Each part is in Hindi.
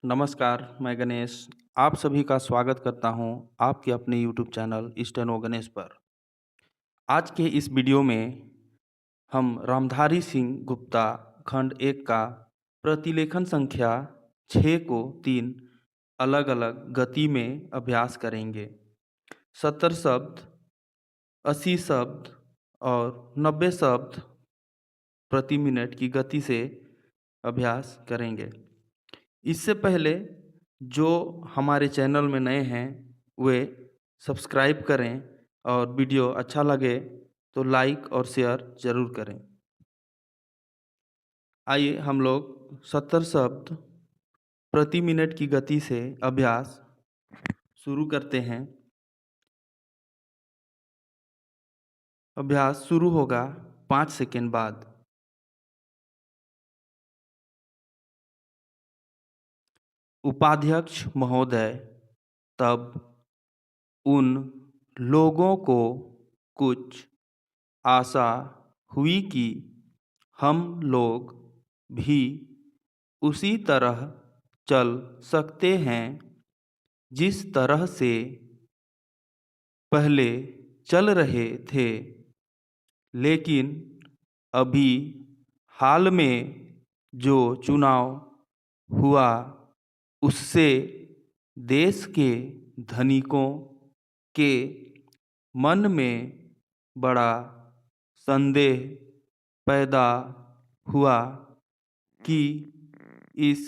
नमस्कार, मैं गणेश। आप सभी का स्वागत करता हूं आपके अपने यूट्यूब चैनल स्टेनो गणेश पर। आज के इस वीडियो में हम रामधारी सिंह गुप्ता खंड 1 का प्रतिलेखन संख्या 6 को 3 अलग-अलग गति में अभ्यास करेंगे। 70 शब्द, 80 शब्द और 90 शब्द प्रति मिनट की गति से अभ्यास करेंगे। इससे पहले जो हमारे चैनल में नए हैं वे सब्सक्राइब करें और वीडियो अच्छा लगे तो लाइक और शेयर ज़रूर करें। आइए हम लोग 70 शब्द प्रति मिनट की गति से अभ्यास शुरू करते हैं। अभ्यास शुरू होगा 5 सेकेंड बाद। उपाध्यक्ष महोदय, तब उन लोगों को कुछ आशा हुई कि हम लोग भी उसी तरह चल सकते हैं जिस तरह से पहले चल रहे थे, लेकिन अभी हाल में जो चुनाव हुआ उससे देश के धनिकों के मन में बड़ा संदेह पैदा हुआ कि इस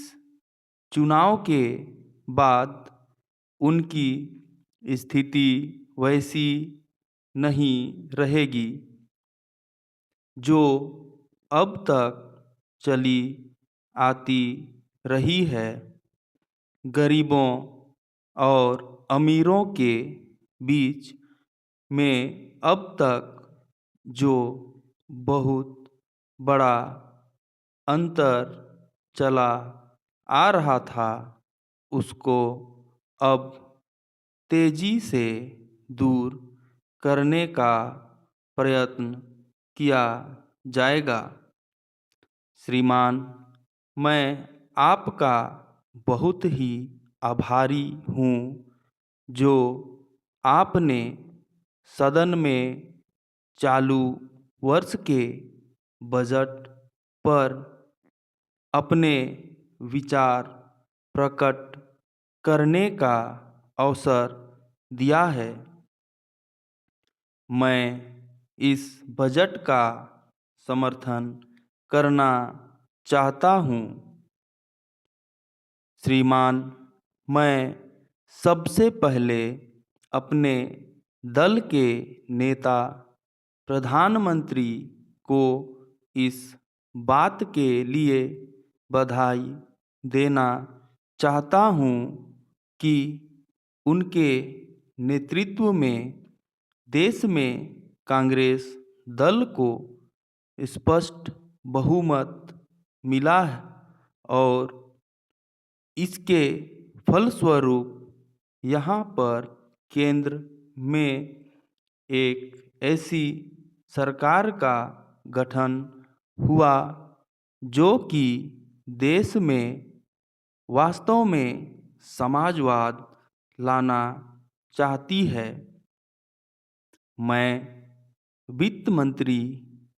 चुनाव के बाद उनकी स्थिति वैसी नहीं रहेगी जो अब तक चली आती रही है। गरीबों और अमीरों के बीच में अब तक जो बहुत बड़ा अंतर चला आ रहा था उसको अब तेजी से दूर करने का प्रयत्न किया जाएगा। श्रीमान, मैं आपका बहुत ही आभारी हूँ जो आपने सदन में चालू वर्ष के बजट पर अपने विचार प्रकट करने का अवसर दिया है। मैं इस बजट का समर्थन करना चाहता हूँ। श्रीमान, मैं सबसे पहले अपने दल के नेता प्रधानमंत्री को इस बात के लिए बधाई देना चाहता हूँ कि उनके नेतृत्व में देश में कांग्रेस दल को स्पष्ट बहुमत मिला है और इसके फलस्वरूप यहाँ पर केंद्र में एक ऐसी सरकार का गठन हुआ जो कि देश में वास्तव में समाजवाद लाना चाहती है। मैं वित्त मंत्री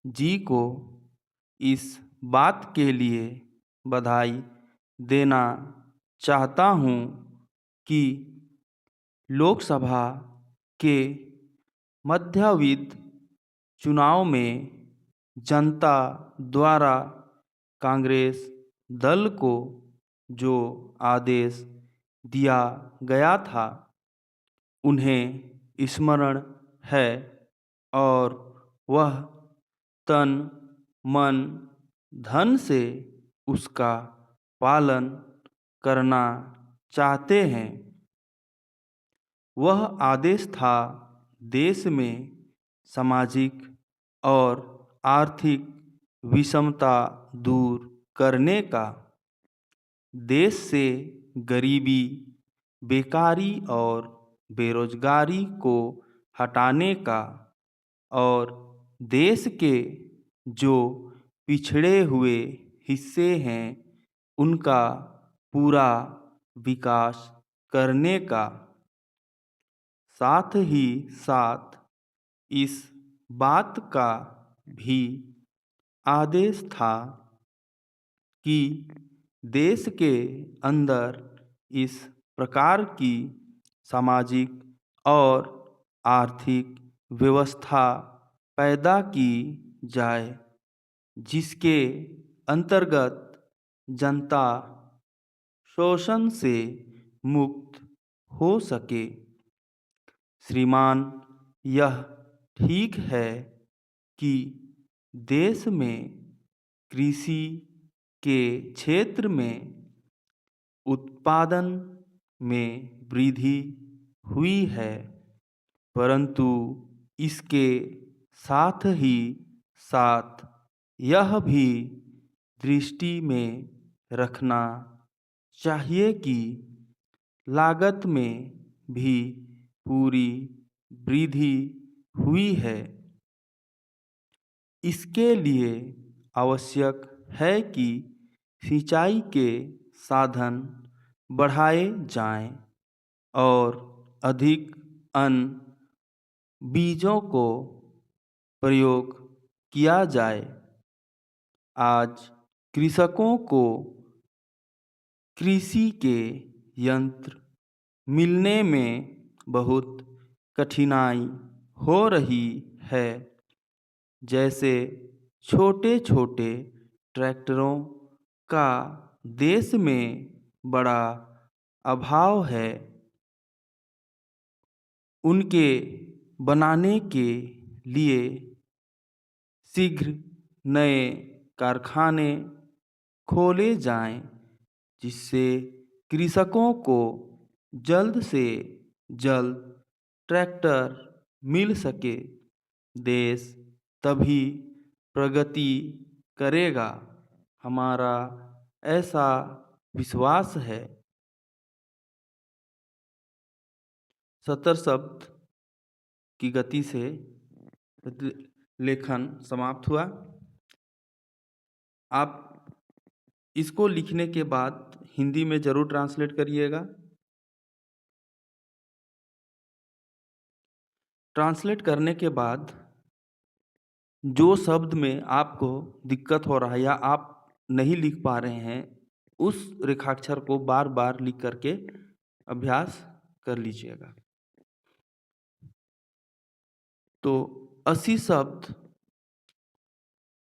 जी को इस बात के लिए बधाई देना चाहता हूँ कि लोकसभा के मध्यावधि चुनाव में जनता द्वारा कांग्रेस दल को जो आदेश दिया गया था उन्हें स्मरण है और वह तन मन धन से उसका पालन करना चाहते हैं। वह आदेश था देश में सामाजिक और आर्थिक विषमता दूर करने का, देश से गरीबी, बेकारी और बेरोजगारी को हटाने का और देश के जो पिछड़े हुए हिस्से हैं उनका पूरा विकास करने का, साथ ही साथ इस बात का भी आदेश था कि देश के अंदर इस प्रकार की सामाजिक और आर्थिक व्यवस्था पैदा की जाए जिसके अंतर्गत जनता शोषण से मुक्त हो सके। श्रीमान, यह ठीक है कि देश में कृषि के क्षेत्र में उत्पादन में वृद्धि हुई है, परंतु इसके साथ ही साथ यह भी दृष्टि में रखना चाहिए कि लागत में भी पूरी वृद्धि हुई है। इसके लिए आवश्यक है कि सिंचाई के साधन बढ़ाए जाएं और अधिक अन्न बीजों को प्रयोग किया जाए। आज कृषकों को कृषि के यंत्र मिलने में बहुत कठिनाई हो रही है, जैसे छोटे छोटे ट्रैक्टरों का देश में बड़ा अभाव है। उनके बनाने के लिए शीघ्र नए कारखाने खोले जाएं, जिससे कृषकों को जल्द से जल्द ट्रैक्टर मिल सके। देश तभी प्रगति करेगा, हमारा ऐसा विश्वास है। 70 शब्द की गति से लेखन समाप्त हुआ। आप इसको लिखने के बाद हिंदी में ज़रूर ट्रांसलेट करिएगा। ट्रांसलेट करने के बाद जो शब्द में आपको दिक्कत हो रहा है या आप नहीं लिख पा रहे हैं, उस रेखाक्षर को बार बार लिख करके अभ्यास कर लीजिएगा। तो 80 शब्द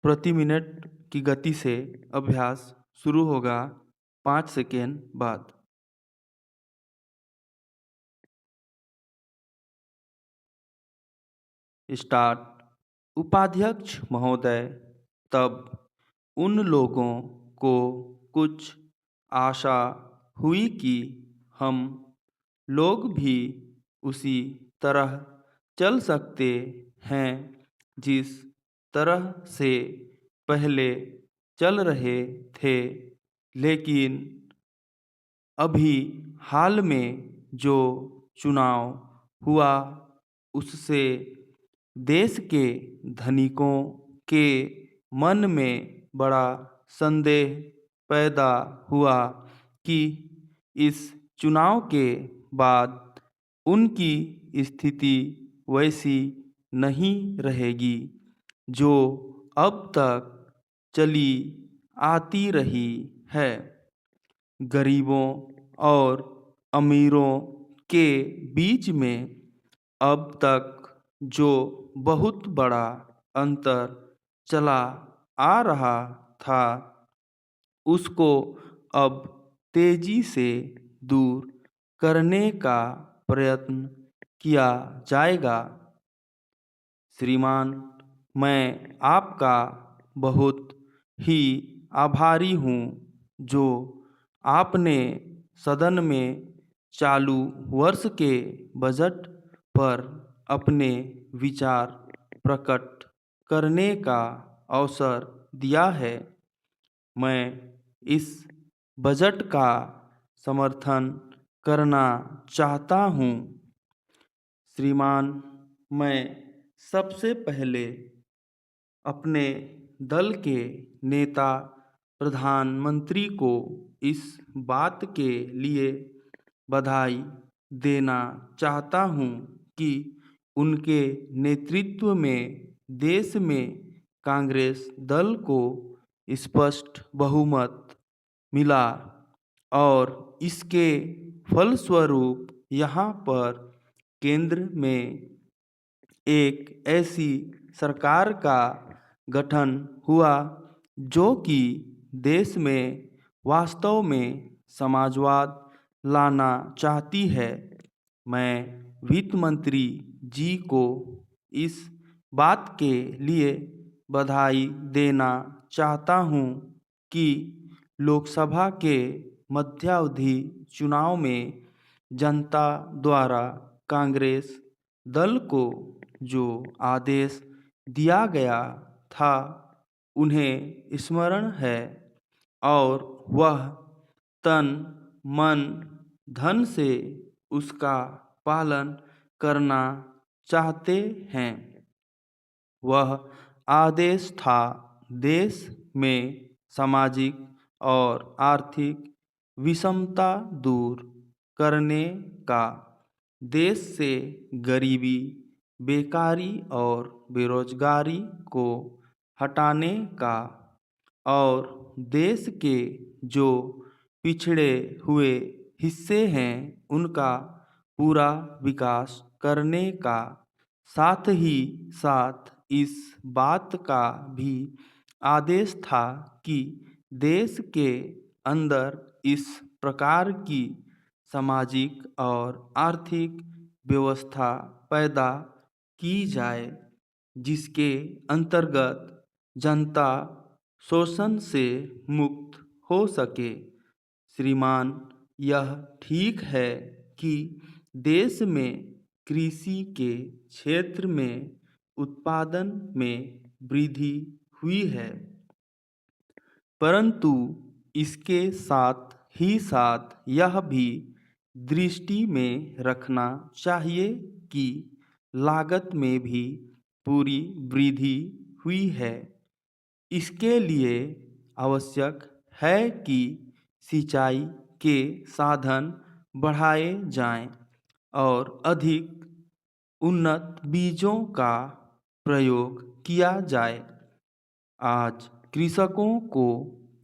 प्रति मिनट की गति से अभ्यास शुरू होगा 5 सेकेंड बाद। स्टार्ट। उपाध्यक्ष महोदय, तब उन लोगों को कुछ आशा हुई कि हम लोग भी उसी तरह चल सकते हैं जिस तरह से पहले चल रहे थे, लेकिन अभी हाल में जो चुनाव हुआ उससे देश के धनिकों के मन में बड़ा संदेह पैदा हुआ कि इस चुनाव के बाद उनकी स्थिति वैसी नहीं रहेगी जो अब तक चली आती रही है। गरीबों और अमीरों के बीच में अब तक जो बहुत बड़ा अंतर चला आ रहा था, उसको अब तेजी से दूर करने का प्रयत्न किया जाएगा। श्रीमान, मैं आपका बहुत ही आभारी हूँ जो आपने सदन में चालू वर्ष के बजट पर अपने विचार प्रकट करने का अवसर दिया है। मैं इस बजट का समर्थन करना चाहता हूँ। श्रीमान, मैं सबसे पहले अपने दल के नेता प्रधानमंत्री को इस बात के लिए बधाई देना चाहता हूं कि उनके नेतृत्व में देश में कांग्रेस दल को स्पष्ट बहुमत मिला और इसके फलस्वरूप यहाँ पर केंद्र में एक ऐसी सरकार का गठन हुआ जो कि देश में वास्तव में समाजवाद लाना चाहती है। मैं वित्त मंत्री जी को इस बात के लिए बधाई देना चाहता हूं कि लोकसभा के मध्यावधि चुनाव में जनता द्वारा कांग्रेस दल को जो आदेश दिया गया था उन्हें स्मरण है और वह तन मन धन से उसका पालन करना चाहते हैं। वह आदेश था देश में सामाजिक और आर्थिक विषमता दूर करने का, देश से गरीबी, बेकारी और बेरोजगारी को हटाने का और देश के जो पिछड़े हुए हिस्से हैं उनका पूरा विकास करने का, साथ ही साथ इस बात का भी आदेश था कि देश के अंदर इस प्रकार की सामाजिक और आर्थिक व्यवस्था पैदा की जाए जिसके अंतर्गत जनता शोषण से मुक्त हो सके। श्रीमान, यह ठीक है कि देश में कृषि के क्षेत्र में उत्पादन में वृद्धि हुई है, परंतु इसके साथ ही साथ यह भी दृष्टि में रखना चाहिए कि लागत में भी पूरी वृद्धि हुई है। इसके लिए आवश्यक है कि सिंचाई के साधन बढ़ाए जाएं और अधिक उन्नत बीजों का प्रयोग किया जाए। आज कृषकों को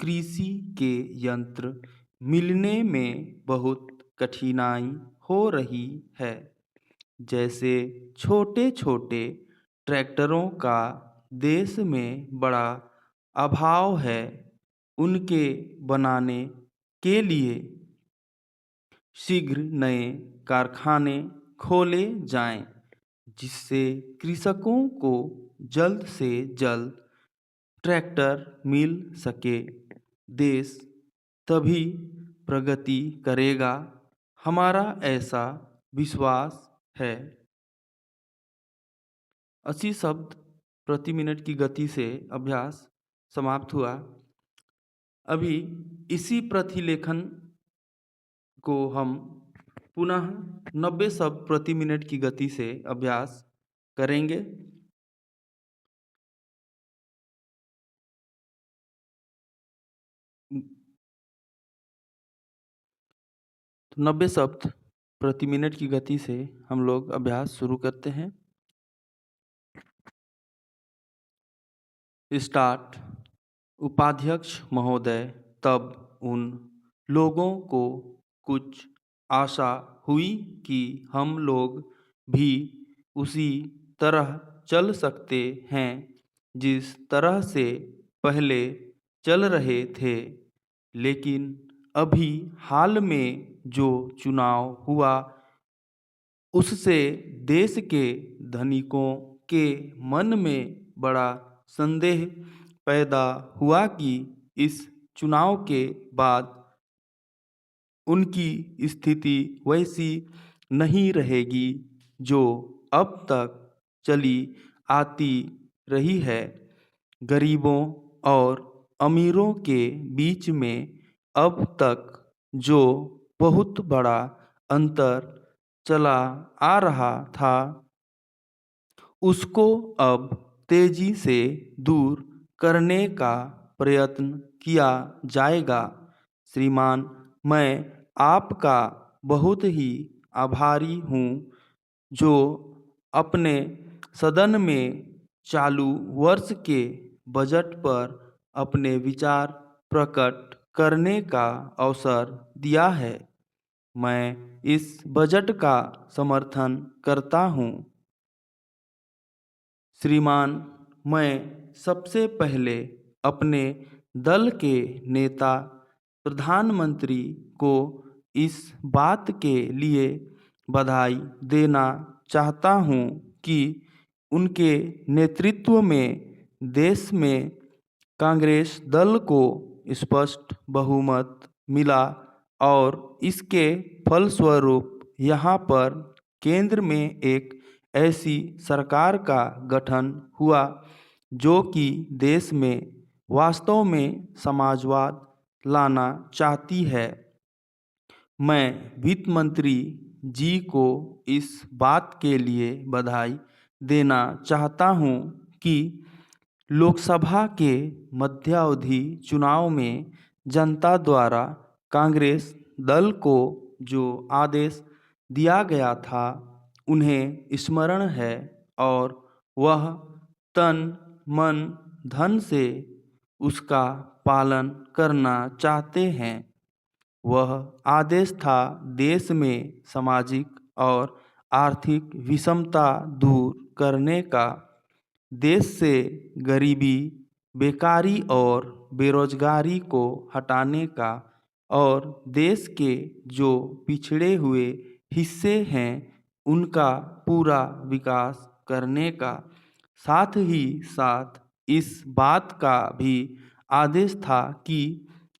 कृषि के यंत्र मिलने में बहुत कठिनाई हो रही है। जैसे छोटे छोटे ट्रैक्टरों का देश में बड़ा अभाव है। उनके बनाने के लिए शीघ्र नए कारखाने खोले जाएं, जिससे कृषकों को जल्द से जल्द ट्रैक्टर मिल सके। देश तभी प्रगति करेगा, हमारा ऐसा विश्वास है। 80 शब्द प्रति मिनट की गति से अभ्यास समाप्त हुआ। अभी इसी प्रतिलेखन को हम पुनः 90 शब्द प्रति मिनट की गति से अभ्यास करेंगे। तो 90 शब्द प्रति मिनट की गति से हम लोग अभ्यास शुरू करते हैं। स्टार्ट। उपाध्यक्ष महोदय, तब उन लोगों को कुछ आशा हुई कि हम लोग भी उसी तरह चल सकते हैं जिस तरह से पहले चल रहे थे, लेकिन अभी हाल में जो चुनाव हुआ उससे देश के धनिकों के मन में बड़ा संदेह पैदा हुआ कि इस चुनाव के बाद उनकी स्थिति वैसी नहीं रहेगी जो अब तक चली आती रही है। गरीबों और अमीरों के बीच में अब तक जो बहुत बड़ा अंतर चला आ रहा था उसको अब तेजी से दूर करने का प्रयत्न किया जाएगा। श्रीमान, मैं आपका बहुत ही आभारी हूँ जो अपने सदन में चालू वर्ष के बजट पर अपने विचार प्रकट करने का अवसर दिया है। मैं इस बजट का समर्थन करता हूँ। श्रीमान, मैं सबसे पहले अपने दल के नेता प्रधानमंत्री को इस बात के लिए बधाई देना चाहता हूँ कि उनके नेतृत्व में देश में कांग्रेस दल को स्पष्ट बहुमत मिला और इसके फलस्वरूप यहाँ पर केंद्र में एक ऐसी सरकार का गठन हुआ जो कि देश में वास्तव में समाजवाद लाना चाहती है। मैं वित्त मंत्री जी को इस बात के लिए बधाई देना चाहता हूँ कि लोकसभा के मध्यावधि चुनाव में जनता द्वारा कांग्रेस दल को जो आदेश दिया गया था उन्हें स्मरण है और वह तन मन धन से उसका पालन करना चाहते हैं। वह आदेश था देश में सामाजिक और आर्थिक विषमता दूर करने का, देश से गरीबी, बेकारी और बेरोजगारी को हटाने का और देश के जो पिछड़े हुए हिस्से हैं उनका पूरा विकास करने का। साथ ही साथ इस बात का भी आदेश था कि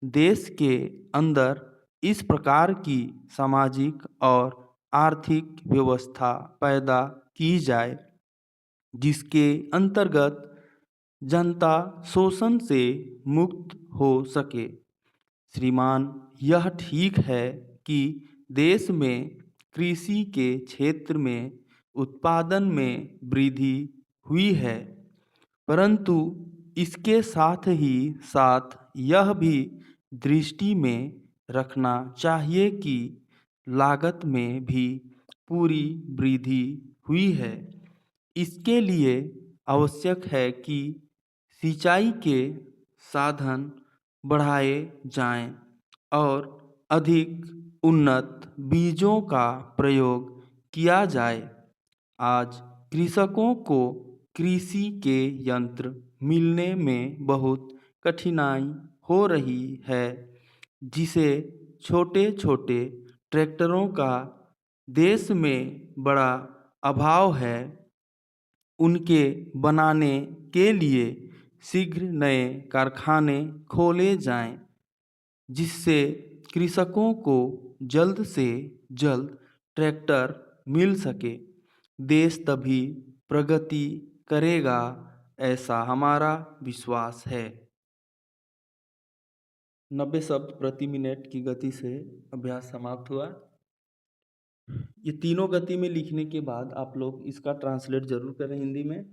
देश के अंदर इस प्रकार की सामाजिक और आर्थिक व्यवस्था पैदा की जाए जिसके अंतर्गत जनता शोषण से मुक्त हो सके। श्रीमान, यह ठीक है कि देश में कृषि के क्षेत्र में उत्पादन में वृद्धि हुई है, परंतु इसके साथ ही साथ यह भी दृष्टि में रखना चाहिए कि लागत में भी पूरी वृद्धि हुई है। इसके लिए आवश्यक है कि सिंचाई के साधन बढ़ाए जाएं और अधिक उन्नत बीजों का प्रयोग किया जाए। आज कृषकों को कृषि के यंत्र मिलने में बहुत कठिनाई हो रही है, जिसे छोटे छोटे ट्रैक्टरों का देश में बड़ा अभाव है। उनके बनाने के लिए शीघ्र नए कारखाने खोले जाएं, जिससे कृषकों को जल्द से जल्द ट्रैक्टर मिल सके। देश तभी प्रगति करेगा, ऐसा हमारा विश्वास है। 90 शब्द प्रति मिनट की गति से अभ्यास समाप्त हुआ। ये तीनों गति में लिखने के बाद आप लोग इसका ट्रांसलेट जरूर करें हिंदी में।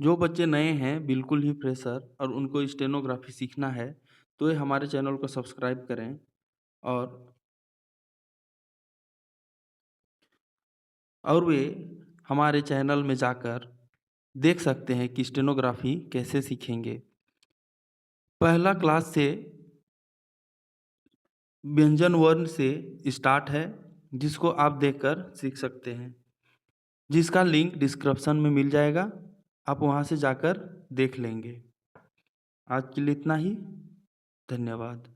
जो बच्चे नए हैं, बिल्कुल ही फ्रेशर, और उनको स्टेनोग्राफी सीखना है तो ये हमारे चैनल को सब्सक्राइब करें और वे हमारे चैनल में जाकर देख सकते हैं कि स्टेनोग्राफी कैसे सीखेंगे। पहला क्लास से व्यंजन वर्ण से स्टार्ट है, जिसको आप देखकर सीख सकते हैं, जिसका लिंक डिस्क्रिप्शन में मिल जाएगा। आप वहां से जाकर देख लेंगे। आज के लिए इतना ही। धन्यवाद।